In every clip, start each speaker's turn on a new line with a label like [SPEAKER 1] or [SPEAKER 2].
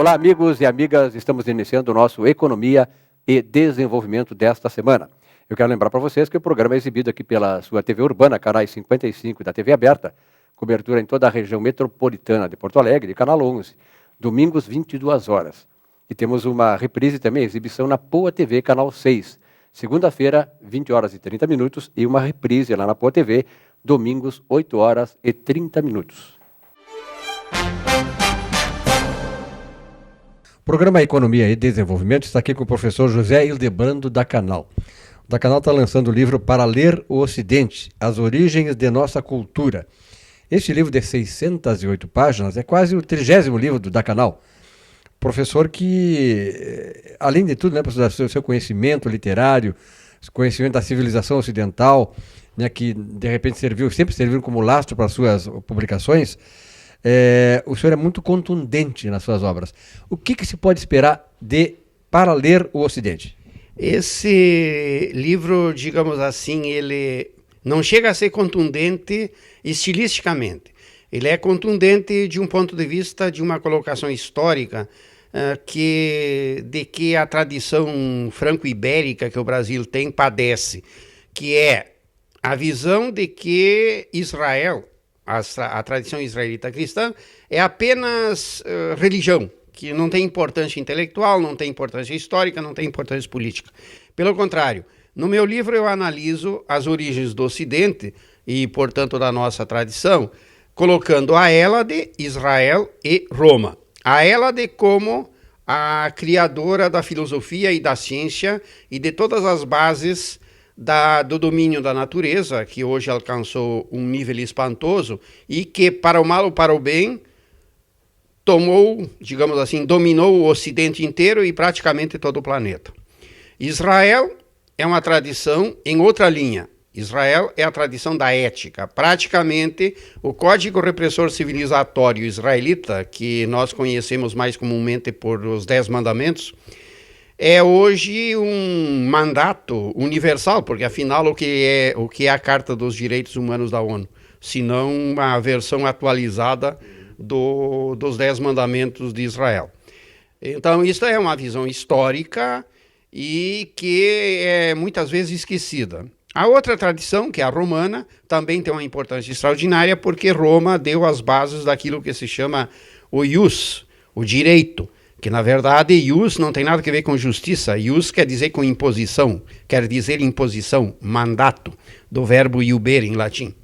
[SPEAKER 1] Olá, amigos e amigas, estamos iniciando o nosso Economia e Desenvolvimento desta semana. Eu quero lembrar para vocês que o programa é exibido aqui pela sua TV Urbana, canais 55 da TV Aberta, cobertura em toda a região metropolitana de Porto Alegre, canal 11, domingos 22 horas. E temos uma reprise também, exibição na Poa TV, canal 6, segunda-feira, 20 horas e 30 minutos, e uma reprise lá na Poa TV, domingos, 8 horas e 30 minutos. O programa Economia e Desenvolvimento está aqui com o professor José Hildebrando da Canal. O da Canal está lançando o livro Para Ler o Ocidente, As Origens de Nossa Cultura. Este livro de 608 páginas é quase o 30º livro do da Canal. Professor que, além de tudo, né, professor, seu conhecimento literário, conhecimento da civilização ocidental, né, que de repente sempre serviu como lastro para as suas publicações, o senhor é muito contundente nas suas obras. O que se pode esperar Para Ler o Ocidente?
[SPEAKER 2] Esse livro, digamos assim, ele não chega a ser contundente estilisticamente. Ele é contundente de um ponto de vista de uma colocação histórica de que a tradição franco-ibérica que o Brasil tem padece, que é a visão de que Israel, a tradição israelita cristã, é apenas religião, que não tem importância intelectual, não tem importância histórica, não tem importância política. Pelo contrário, no meu livro eu analiso as origens do Ocidente e, portanto, da nossa tradição, colocando a Hélade, Israel e Roma. A Hélade como a criadora da filosofia e da ciência e de todas as bases do domínio da natureza, que hoje alcançou um nível espantoso e que, para o mal ou para o bem, digamos assim, dominou o Ocidente inteiro e praticamente todo o planeta. Israel é uma tradição em outra linha. Israel é a tradição da ética. Praticamente, o código repressor civilizatório israelita, que nós conhecemos mais comumente por os 10 mandamentos, é hoje um mandato universal, porque afinal o que é a Carta dos Direitos Humanos da ONU, senão uma versão atualizada dos 10 mandamentos de Israel. Então isso é uma visão histórica e que é muitas vezes esquecida. A outra tradição, que é a romana, também tem uma importância extraordinária, porque Roma deu as bases daquilo que se chama o ius, o direito, que na verdade ius não tem nada a ver com justiça. Ius quer dizer com imposição, quer dizer imposição, mandato, do verbo iubere em latim.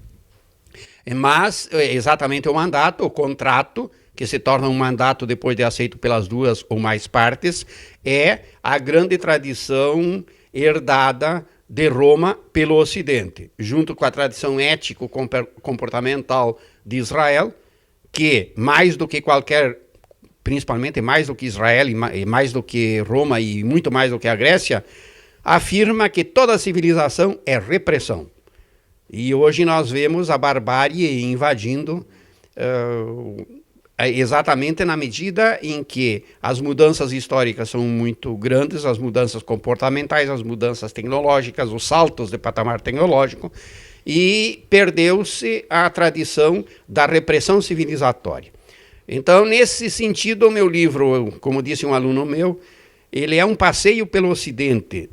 [SPEAKER 2] Mas exatamente o mandato, o contrato, que se torna um mandato depois de aceito pelas duas ou mais partes, é a grande tradição herdada de Roma pelo Ocidente, junto com a tradição ético-comportamental de Israel, que mais do que principalmente mais do que Israel e mais do que Roma e muito mais do que a Grécia, afirma que toda civilização é repressão. E hoje nós vemos a barbárie invadindo exatamente na medida em que as mudanças históricas são muito grandes, as mudanças comportamentais, as mudanças tecnológicas, os saltos de patamar tecnológico, e perdeu-se a tradição da repressão civilizatória. Então, nesse sentido, o meu livro, como disse um aluno meu, ele é um passeio pelo Ocidente,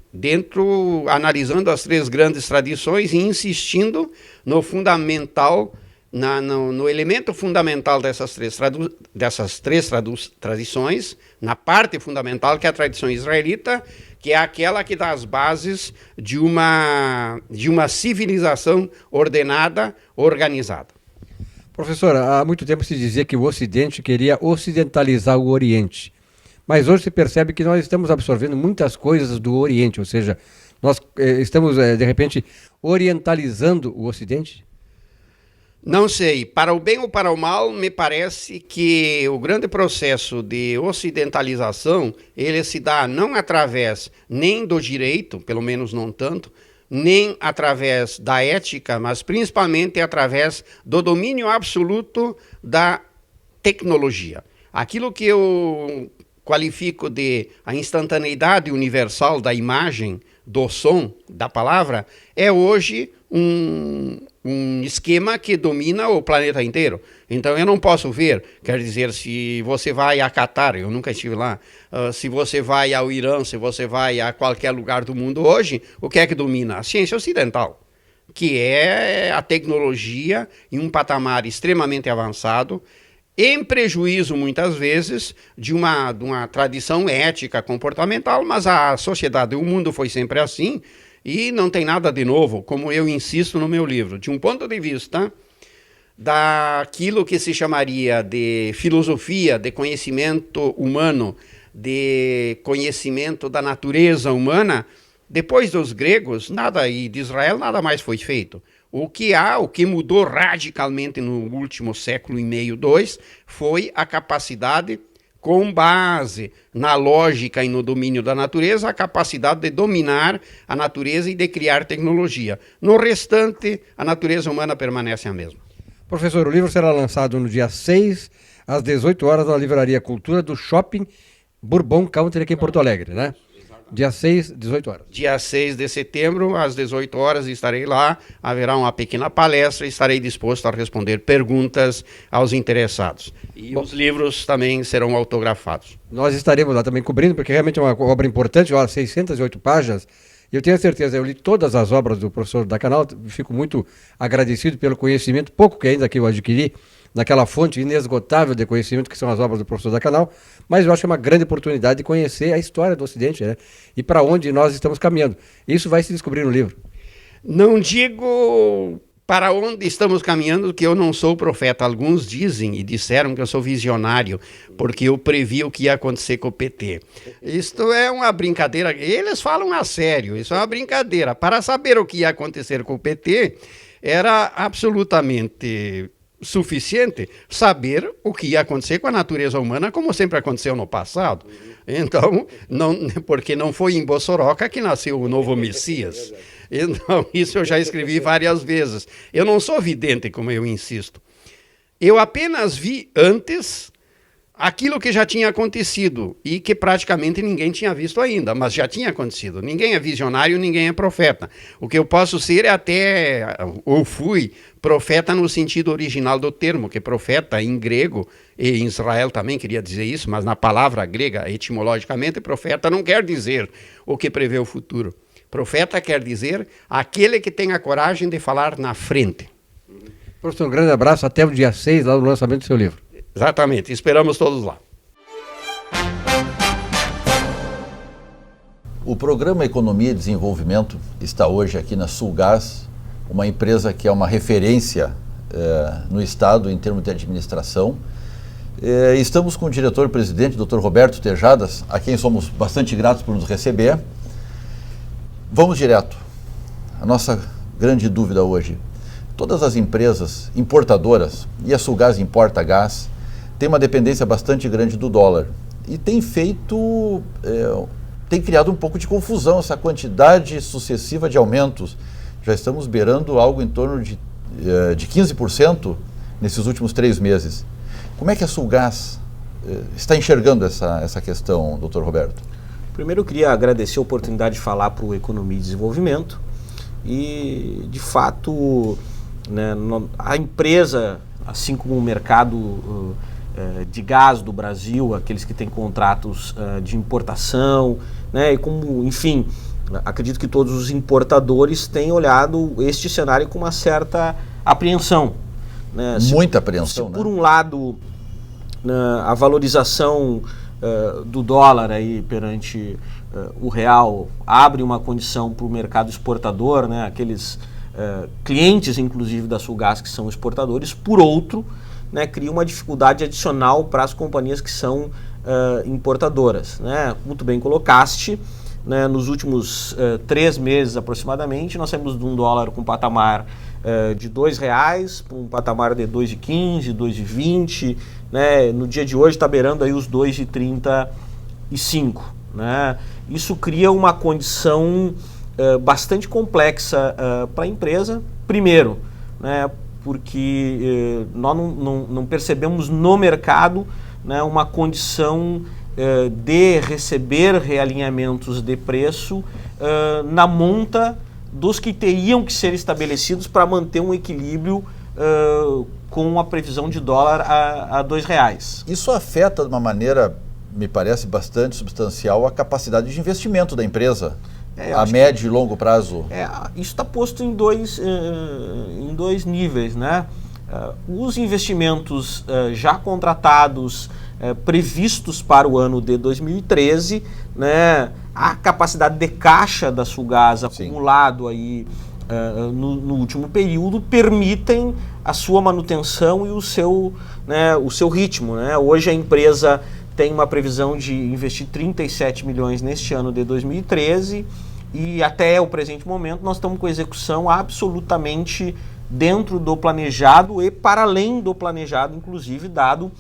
[SPEAKER 2] analisando as 3 grandes tradições e insistindo no fundamental, no elemento fundamental dessas três tradições, na parte fundamental, que é a tradição israelita, que é aquela que dá as bases de uma civilização ordenada, organizada.
[SPEAKER 1] Professor, há muito tempo se dizia que o Ocidente queria ocidentalizar o Oriente. Mas hoje se percebe que nós estamos absorvendo muitas coisas do Oriente, ou seja, nós estamos, de repente, orientalizando o Ocidente?
[SPEAKER 2] Não sei, para o bem ou para o mal, me parece que o grande processo de ocidentalização, ele se dá não através nem do direito, pelo menos não tanto, nem através da ética, mas principalmente através do domínio absoluto da tecnologia. Aquilo que eu qualifico de a instantaneidade universal da imagem, do som, da palavra, é hoje um um esquema que domina o planeta inteiro. Então eu não posso ver, quer dizer, se você vai a Catar, eu nunca estive lá, se você vai ao Irã, se você vai a qualquer lugar do mundo hoje, o que é que domina? A ciência ocidental, que é a tecnologia em um patamar extremamente avançado, em prejuízo, muitas vezes, de uma tradição ética, comportamental, mas a sociedade, o mundo foi sempre assim, e não tem nada de novo, como eu insisto no meu livro. De um ponto de vista daquilo que se chamaria de filosofia, de conhecimento humano, de conhecimento da natureza humana, depois dos gregos, nada, e de Israel, nada mais foi feito. O que mudou radicalmente no último século e meio, 2, foi a capacidade, com base na lógica e no domínio da natureza, a capacidade de dominar a natureza e de criar tecnologia. No restante, a natureza humana permanece a mesma.
[SPEAKER 1] Professor, o livro será lançado no dia 6, às 18 horas, na Livraria Cultura do Shopping Bourbon Country, aqui em Porto Alegre, né? Dia 6, 18 horas.
[SPEAKER 2] Dia 6 de setembro, às 18 horas, estarei lá. Haverá uma pequena palestra e estarei disposto a responder perguntas aos interessados. E os livros também serão autografados.
[SPEAKER 1] Nós estaremos lá também cobrindo, porque realmente é uma obra importante, 608 páginas. E eu tenho certeza, eu li todas as obras do professor da Canal, fico muito agradecido pelo conhecimento, pouco que ainda que eu adquiri, naquela fonte inesgotável de conhecimento que são as obras do professor da Canal, mas eu acho que é uma grande oportunidade de conhecer a história do Ocidente, né? E para onde nós estamos caminhando. Isso vai se descobrir no livro.
[SPEAKER 2] Não digo para onde estamos caminhando, que eu não sou profeta. Alguns dizem e disseram que eu sou visionário, porque eu previ o que ia acontecer com o PT. Isto é uma brincadeira. Eles falam a sério, isso é uma brincadeira. Para saber o que ia acontecer com o PT, era absolutamente suficiente saber o que ia acontecer com a natureza humana, como sempre aconteceu no passado. Então, porque não foi em Bossoroca que nasceu o novo Messias. Então, isso eu já escrevi várias vezes. Eu não sou vidente, como eu insisto. Eu apenas vi antes aquilo que já tinha acontecido e que praticamente ninguém tinha visto ainda, mas já tinha acontecido. Ninguém é visionário, ninguém é profeta. O que eu posso ser é até, ou fui, profeta no sentido original do termo, que profeta em grego, e em Israel também queria dizer isso, mas na palavra grega, etimologicamente, profeta não quer dizer o que prevê o futuro. Profeta quer dizer aquele que tem a coragem de falar na frente.
[SPEAKER 1] Professor, um grande abraço, até o dia 6, lá no lançamento do seu livro.
[SPEAKER 2] Exatamente, esperamos todos lá.
[SPEAKER 3] O Programa Economia e Desenvolvimento está hoje aqui na Sulgás, uma empresa que é uma referência no Estado em termos de administração. Estamos com o diretor-presidente, Dr. Roberto Tejadas, a quem somos bastante gratos por nos receber. Vamos direto. A nossa grande dúvida hoje. Todas as empresas importadoras, e a Sulgás importa gás, tem uma dependência bastante grande do dólar. E tem criado um pouco de confusão essa quantidade sucessiva de aumentos. Já estamos beirando algo em torno de 15% nesses últimos 3 meses. Como é que a Sulgás está enxergando essa questão, Dr. Roberto?
[SPEAKER 4] Primeiro eu queria agradecer a oportunidade de falar para o Economia e Desenvolvimento. E, de fato, né, a empresa, assim como o mercado de gás do Brasil, aqueles que têm contratos de importação, né, e como, enfim, acredito que todos os importadores têm olhado este cenário com uma certa apreensão. Né?
[SPEAKER 3] Muita apreensão,
[SPEAKER 4] se por um lado, a valorização do dólar aí perante o real abre uma condição para o mercado exportador, né, aqueles clientes, inclusive, da Sulgás que são exportadores, por outro, né, cria uma dificuldade adicional para as companhias que são importadoras. Né? Muito bem colocaste, né, nos últimos 3 meses aproximadamente, nós saímos de um dólar com patamar de R$2 para um patamar de 2,15, 2,20, né? No dia de hoje está beirando aí os 2,35. Né? Isso cria uma condição bastante complexa para a empresa, primeiro, né, porque nós não percebemos no mercado, né, uma condição de receber realinhamentos de preço na monta dos que teriam que ser estabelecidos para manter um equilíbrio com a previsão de dólar a R$2.
[SPEAKER 3] Isso afeta de uma maneira, me parece, bastante substancial a capacidade de investimento da empresa a médio e longo prazo.
[SPEAKER 4] Isso está posto em dois níveis, né? Os investimentos já contratados, previstos para o ano de 2013, né? A capacidade de caixa da Sulgás acumulado aí no último período permitem a sua manutenção e o seu ritmo, né? Hoje a empresa tem uma previsão de investir 37 milhões neste ano de 2013 e até o presente momento nós estamos com execução absolutamente dentro do planejado e para além do planejado, inclusive dado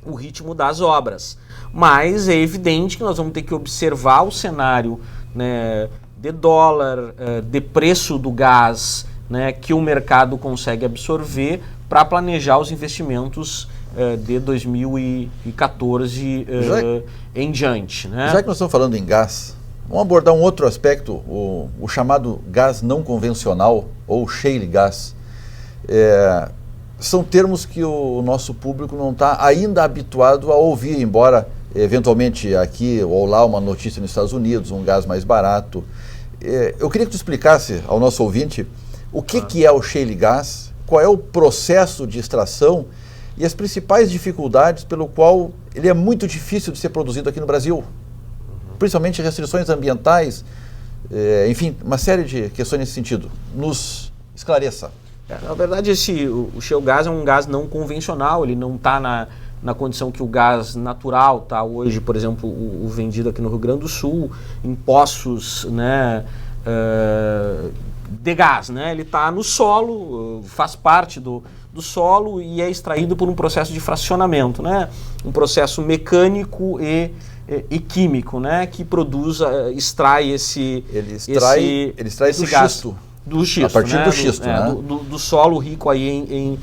[SPEAKER 4] o ritmo das obras. Mas é evidente que nós vamos ter que observar o cenário, né, de dólar, de preço do gás, né, que o mercado consegue absorver para planejar os investimentos de 2014 em diante. Né?
[SPEAKER 3] Já que nós estamos falando em gás, vamos abordar um outro aspecto, o chamado gás não convencional ou shale gas. São termos que o nosso público não está ainda habituado a ouvir, embora eventualmente aqui ou lá uma notícia nos Estados Unidos, um gás mais barato. Eu queria que tu explicasse ao nosso ouvinte o que é o shale gas, qual é o processo de extração e as principais dificuldades pelo qual ele é muito difícil de ser produzido aqui no Brasil. Principalmente restrições ambientais, enfim, uma série de questões nesse sentido. Nos esclareça.
[SPEAKER 4] Na verdade, o shale gas é um gás não convencional, ele não está na condição que o gás natural está hoje, por exemplo, o vendido aqui no Rio Grande do Sul, em poços, né, de gás. Né? Ele está no solo, faz parte do solo e é extraído por um processo de fracionamento, né? Um processo mecânico e químico, né? Que extrai esse
[SPEAKER 3] Ele extrai
[SPEAKER 4] esse
[SPEAKER 3] do
[SPEAKER 4] gás.
[SPEAKER 3] xisto.
[SPEAKER 4] Do xisto,
[SPEAKER 3] a partir, né? Do xisto, né?
[SPEAKER 4] Do solo rico aí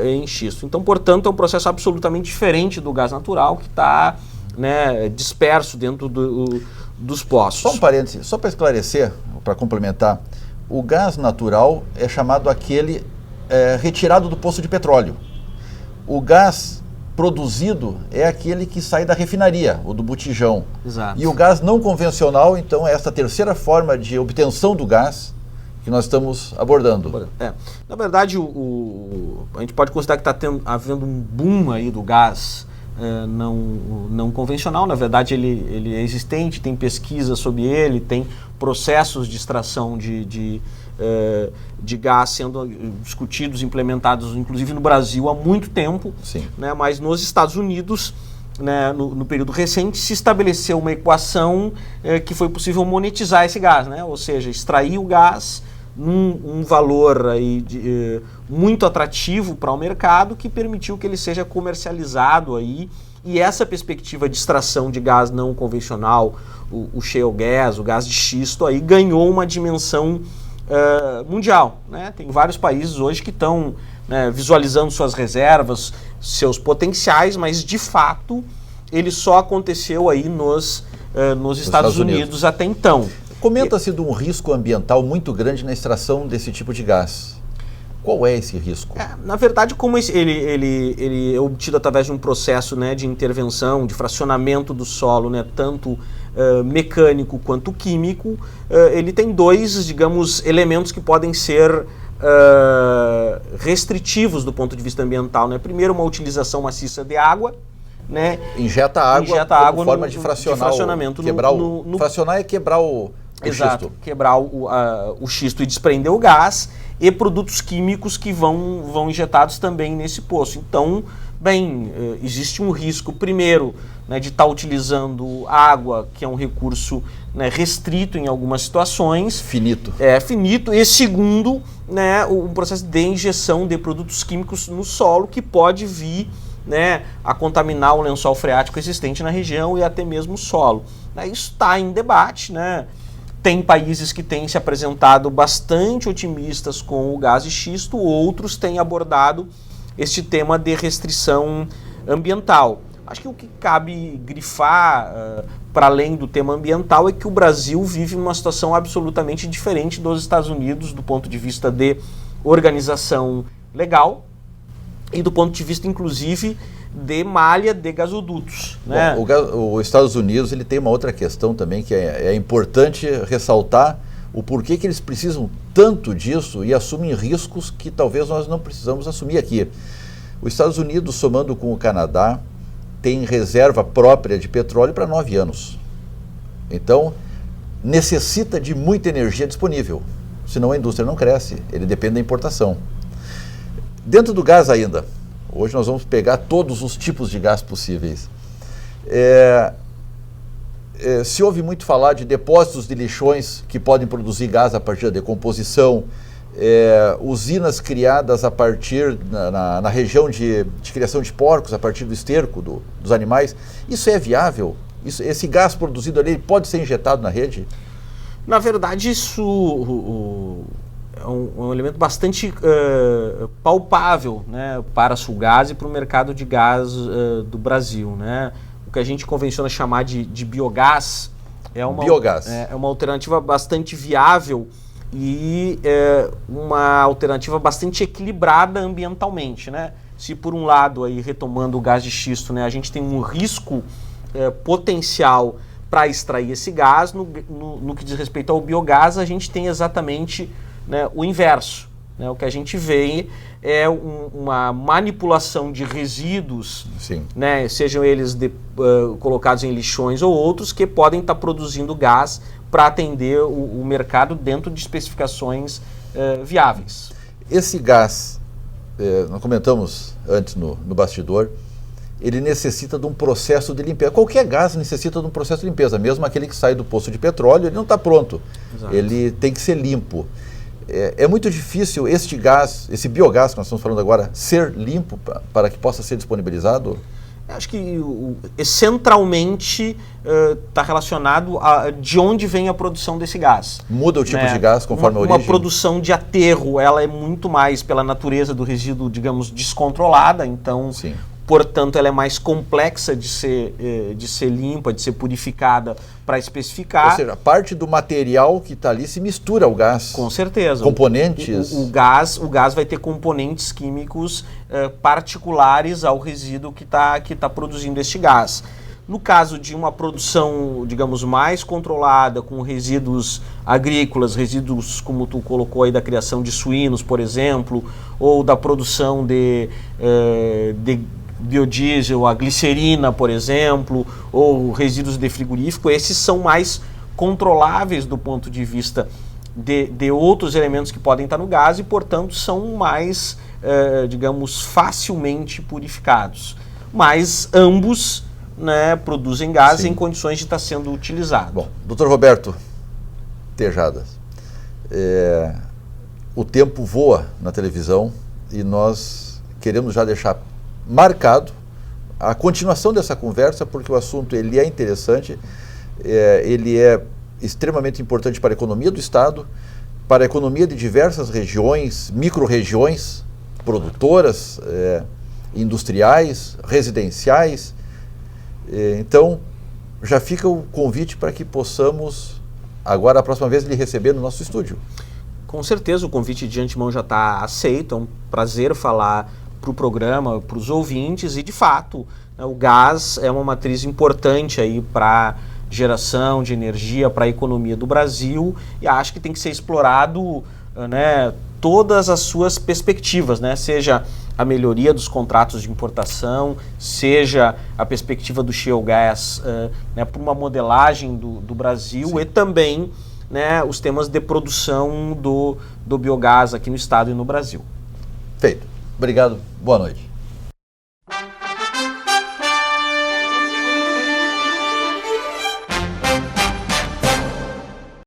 [SPEAKER 4] em xisto. Então, portanto, é um processo absolutamente diferente do gás natural que está, né, disperso dentro dos poços.
[SPEAKER 3] Só um parêntese, só para esclarecer, para complementar, o gás natural é chamado aquele retirado do poço de petróleo. O gás produzido é aquele que sai da refinaria, o do botijão.
[SPEAKER 4] Exato.
[SPEAKER 3] E o gás não convencional, então, é essa terceira forma de obtenção do gás que nós estamos abordando.
[SPEAKER 4] Na verdade, a gente pode considerar que está havendo um boom aí do gás não convencional. Na verdade, ele é existente, tem pesquisa sobre ele, tem processos de extração de gás sendo discutidos, implementados, inclusive no Brasil, há muito tempo.
[SPEAKER 3] Sim.
[SPEAKER 4] Né? Mas nos Estados Unidos, né, no período recente, se estabeleceu uma equação que foi possível monetizar esse gás, né? Ou seja, extrair o gás num valor aí muito atrativo para o mercado, que permitiu que ele seja comercializado aí. E essa perspectiva de extração de gás não convencional, o shale gas, o gás de xisto, aí ganhou uma dimensão mundial. Né? Tem vários países hoje que estão, né, visualizando suas reservas, seus potenciais, mas de fato ele só aconteceu aí nos Estados Unidos até então.
[SPEAKER 3] Comenta-se de um risco ambiental muito grande na extração desse tipo de gás. Qual é esse risco?
[SPEAKER 4] Na verdade, como ele é obtido através de um processo, né, de intervenção, de fracionamento do solo, né, tanto mecânico quanto químico, ele tem dois, digamos, elementos que podem ser restritivos do ponto de vista ambiental. Né? Primeiro, uma utilização maciça de água. Né?
[SPEAKER 3] Injeta água forma de fracionamento. Fracionar é quebrar o
[SPEAKER 4] Exato,
[SPEAKER 3] xisto.
[SPEAKER 4] Quebrar o xisto e desprender o gás, e produtos químicos que vão injetados também nesse poço. Então, existe um risco, primeiro, né, de estar utilizando água, que é um recurso, né, restrito em algumas situações.
[SPEAKER 3] Finito.
[SPEAKER 4] Finito. E segundo, né, um processo de injeção de produtos químicos no solo que pode vir, né, a contaminar o lençol freático existente na região e até mesmo o solo. Isso está em debate, né? Tem países que têm se apresentado bastante otimistas com o gás de xisto, outros têm abordado este tema de restrição ambiental. Acho que o que cabe grifar para além do tema ambiental, é que o Brasil vive uma situação absolutamente diferente dos Estados Unidos do ponto de vista de organização legal e do ponto de vista, inclusive, de malha de gasodutos. Né?
[SPEAKER 3] Bom, os Estados Unidos ele tem uma outra questão também que é importante ressaltar o porquê que eles precisam tanto disso e assumem riscos que talvez nós não precisamos assumir aqui. Os Estados Unidos, somando com o Canadá, tem reserva própria de petróleo para 9 anos. Então, necessita de muita energia disponível, senão a indústria não cresce, ele depende da importação. Dentro do gás ainda, hoje nós vamos pegar todos os tipos de gás possíveis. Se ouve muito falar de depósitos de lixões que podem produzir gás a partir da decomposição, usinas criadas a partir, na região de criação de porcos, a partir do esterco dos animais. Isso é viável? Esse gás produzido ali pode ser injetado na rede?
[SPEAKER 4] Na verdade, isso é um elemento bastante palpável, né, para a Sulgás e para o mercado de gás do Brasil. Né? O que a gente convenciona chamar de biogás é uma alternativa bastante viável e uma alternativa bastante equilibrada ambientalmente. Né? Se por um lado, aí, retomando o gás de xisto, né, a gente tem um risco potencial para extrair esse gás, no que diz respeito ao biogás, a gente tem exatamente, né, o inverso. Né? O que a gente vê é uma manipulação de resíduos, né, sejam eles colocados em lixões ou outros, que podem estar produzindo gás para atender o mercado dentro de especificações viáveis.
[SPEAKER 3] Esse gás, nós comentamos antes no bastidor, ele necessita de um processo de limpeza. Qualquer gás necessita de um processo de limpeza, mesmo aquele que sai do poço de petróleo, ele não está pronto. Exato. Ele tem que ser limpo. É muito difícil este gás, esse biogás que nós estamos falando agora, ser limpo para que possa ser disponibilizado?
[SPEAKER 4] Acho que centralmente está relacionado a de onde vem a produção desse gás.
[SPEAKER 3] Muda o tipo de gás conforme a origem?
[SPEAKER 4] Uma produção de aterro, ela é muito mais pela natureza do resíduo, digamos, descontrolada, então, sim, portanto, ela é mais complexa de ser limpa, de ser purificada para especificar.
[SPEAKER 3] Ou seja, parte do material que está ali se mistura ao gás.
[SPEAKER 4] Com certeza.
[SPEAKER 3] Componentes.
[SPEAKER 4] O gás vai ter componentes químicos particulares ao resíduo que tá produzindo este gás. No caso de uma produção, digamos, mais controlada, com resíduos agrícolas, resíduos como tu colocou aí da criação de suínos, por exemplo, ou da produção de biodiesel, a glicerina, por exemplo, ou resíduos de frigorífico, esses são mais controláveis do ponto de vista de outros elementos que podem estar no gás e, portanto, são mais, digamos, facilmente purificados. Mas ambos, né, produzem gás, sim, em condições de estar sendo utilizado.
[SPEAKER 3] Bom, Dr. Roberto Tejadas, o tempo voa na televisão e nós queremos já deixar marcado a continuação dessa conversa, porque o assunto ele é interessante, ele é extremamente importante para a economia do Estado, para a economia de diversas regiões, micro-regiões, produtoras, industriais, residenciais. Então, já fica o convite para que possamos, agora, a próxima vez, lhe receber no nosso estúdio.
[SPEAKER 4] Com certeza, o convite de antemão já está aceito, é um prazer falar para o programa, para os ouvintes, e de fato, né, o gás é uma matriz importante aí para geração de energia, para a economia do Brasil, e acho que tem que ser explorado, né, todas as suas perspectivas, né, seja a melhoria dos contratos de importação, seja a perspectiva do shale gas, né, para uma modelagem do Brasil, sim, e também, né, os temas de produção do biogás aqui no estado e no Brasil.
[SPEAKER 3] Feito. Obrigado. Boa noite.